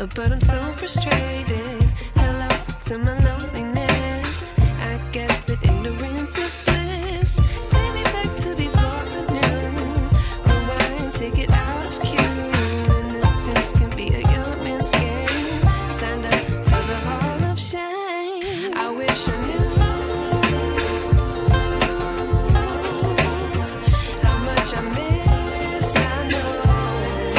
but I'm so frustrated. Hello to my loneliness. I guess that ignorance is bliss. Take me back to before I knew. Rewind, take it out of cue. Innocence can be a young man's game. Signed up for the hall of shame. I wish I knew how much I miss not knowing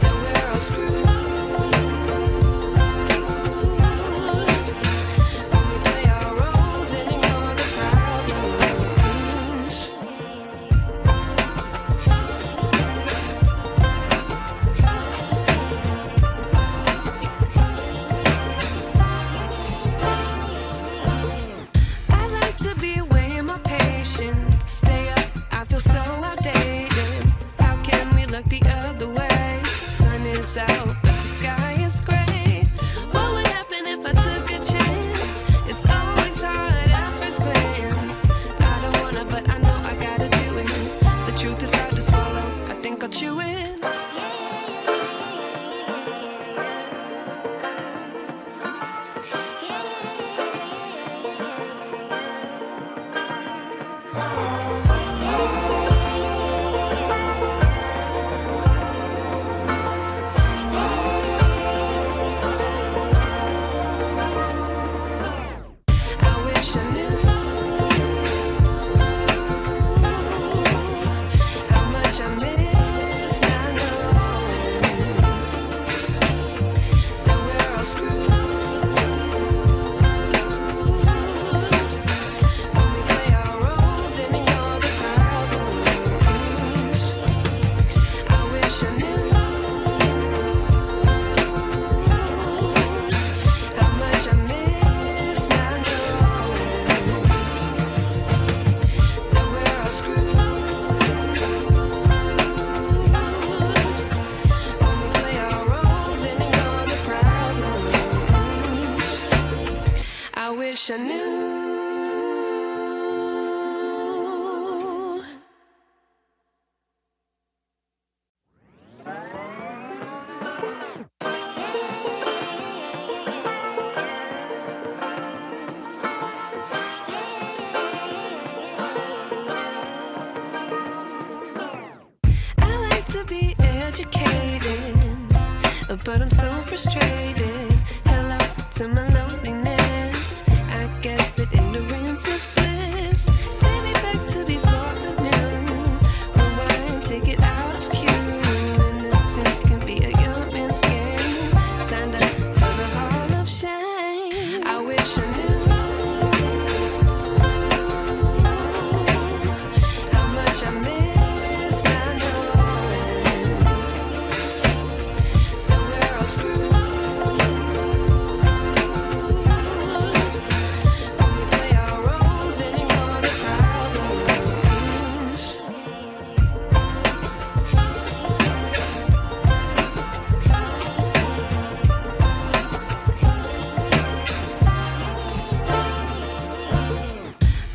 that we're all screwed. When we play our roles and ignore the problems. I like to be away in my patience. Stay up, I feel so outdated. How can we look the other way? Sun is out, but the sky is gray. What would happen if I took a chance? It's always hard at first glance. I don't wanna, but I know I gotta do it. The truth is hard to swallow, I think I'll chew it. I wish I knew how much I miss not knowing that we're all screwed. When we play our roles and ignore the problems. I wish I knew how much I miss not knowing that we're all screwed. When we play our roles and ignore the problems. I wish I knew. I like to be educated, but I'm so frustrated. Hello to my loneliness. I guess that ignorance is bliss. Take me back to before I knew. Rewind, take it out of cue. Innocence can be a young man's game. Signed up for the hall of shame. I wish I knew how much I miss not knowing that we're all screwed. When we play our roles and ignore the problems.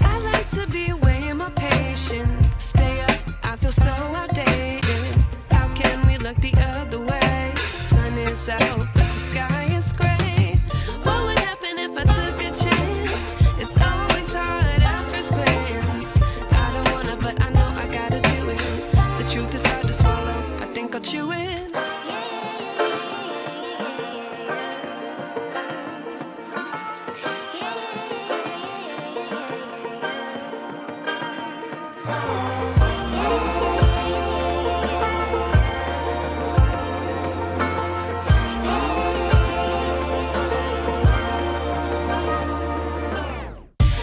I like to be away in my patience. Stay up, I feel so outdated. How can we look the other way? Sun is out, but the sky is gray. What would happen if I took a chance? It's always hard at first glance. I don't wanna, but I know I gotta do it. The truth is hard to swallow, I think I'll chew it.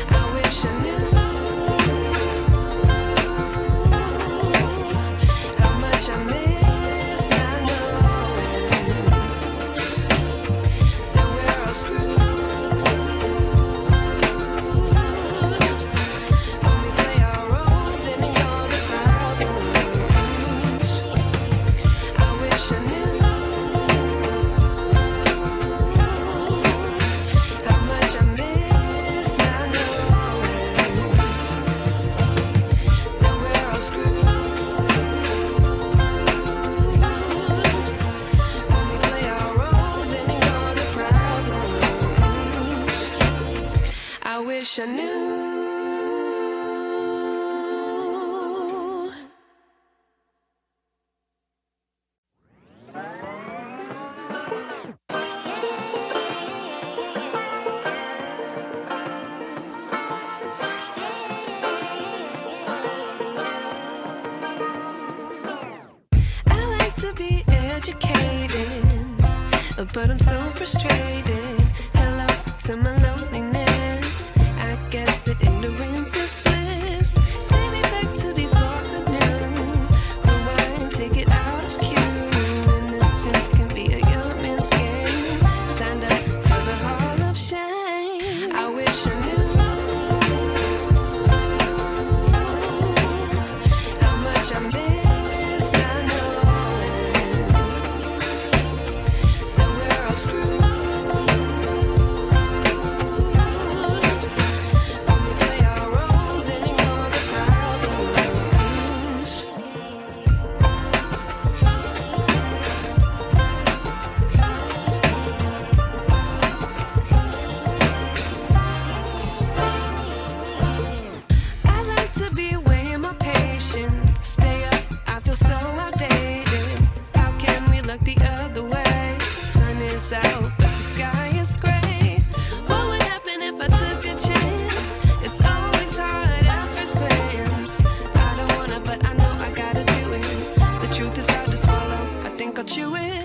I wish I knew how much I miss not knowing that we're all screwed. When we play our roles and ignore the problems. I wish I knew how much I miss not knowing that we're all screwed. wish I knew. I like to be educated, but I'm so frustrated. Hello to my loneliness. I guess that ignorance is bliss. Take me back to before I knew. Rewind, take it out of cue. Innocence can be a young man's game. Signed up for the hall of shame. I wish I knew how much I miss not knowing that we're all screwed. Stay up, I feel so outdated. How can we look the other way? Sun is out, but the sky is gray. What would happen if I took a chance? It's always hard at first glance. I don't wanna, but I know I gotta do it. The truth is hard to swallow, I think I'll chew it.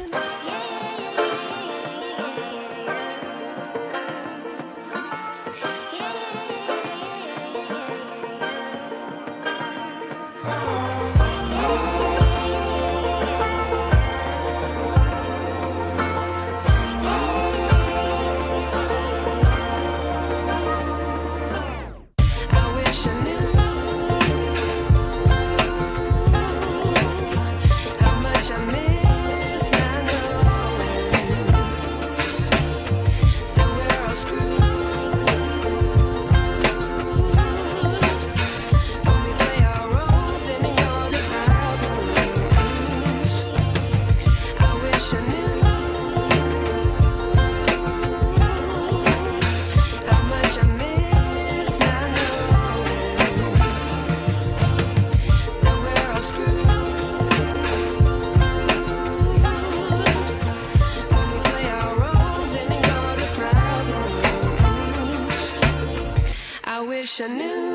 I wish I knew.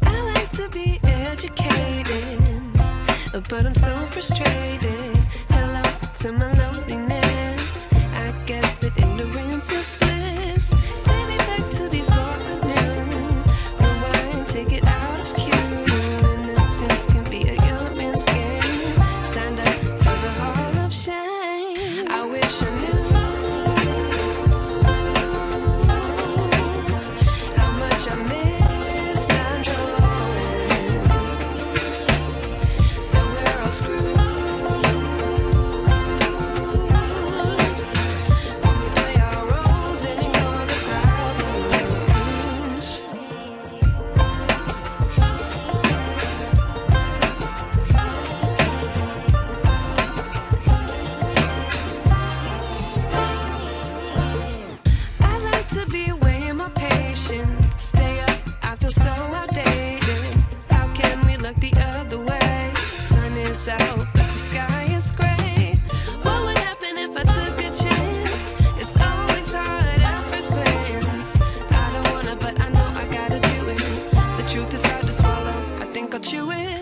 I like to be educated, but I'm so frustrated. Hello to my loneliness. I guess that ignorance is bliss. Take me back to before I knew. Rewind, take it out of cue. Innocence can be a young man's game. Signed up for the hall of shame. I wish I knew how much I miss not knowing that we're all screwed. Stay up, I feel so outdated. How can we look the other way? Sun is out, but the sky is gray. What would happen if I took a chance? It's always hard at first glance. I don't wanna, but I know I gotta do it. The truth is hard to swallow, I think I'll chew it.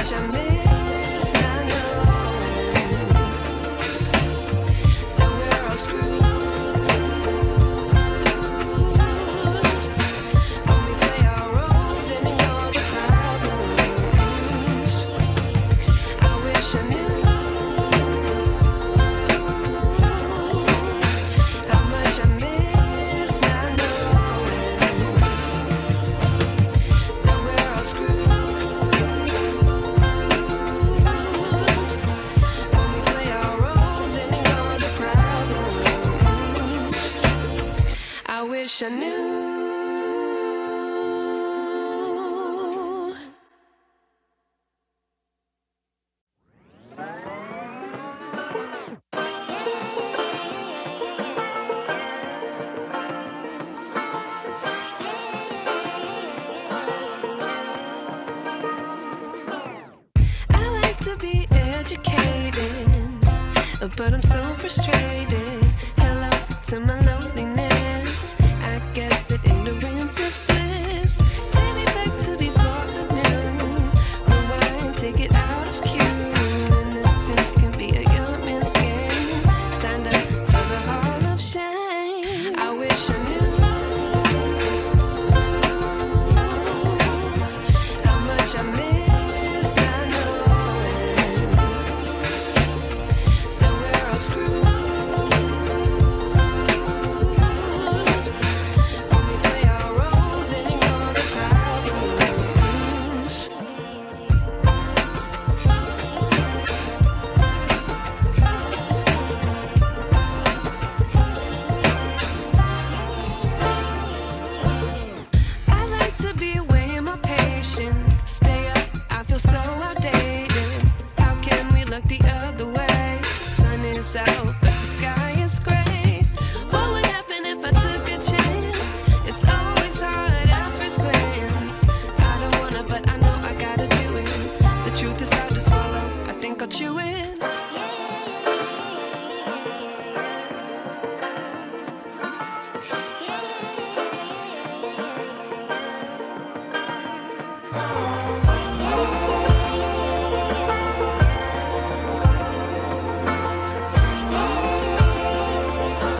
I miss to be educated, but I'm so frustrated. Hello to my loneliness. I guess that ignorance is bliss. Take me back to before I knew. Rewind, take it out of cue. Innocence can be a young man's game. Signed up for the hall of shame. I wish I knew how much I miss not knowing that we're all screwed when we play our roles and ignore the problems. I like to be away in my patience. Stay up, I feel so outdated. How can we look the other way? Sun is out,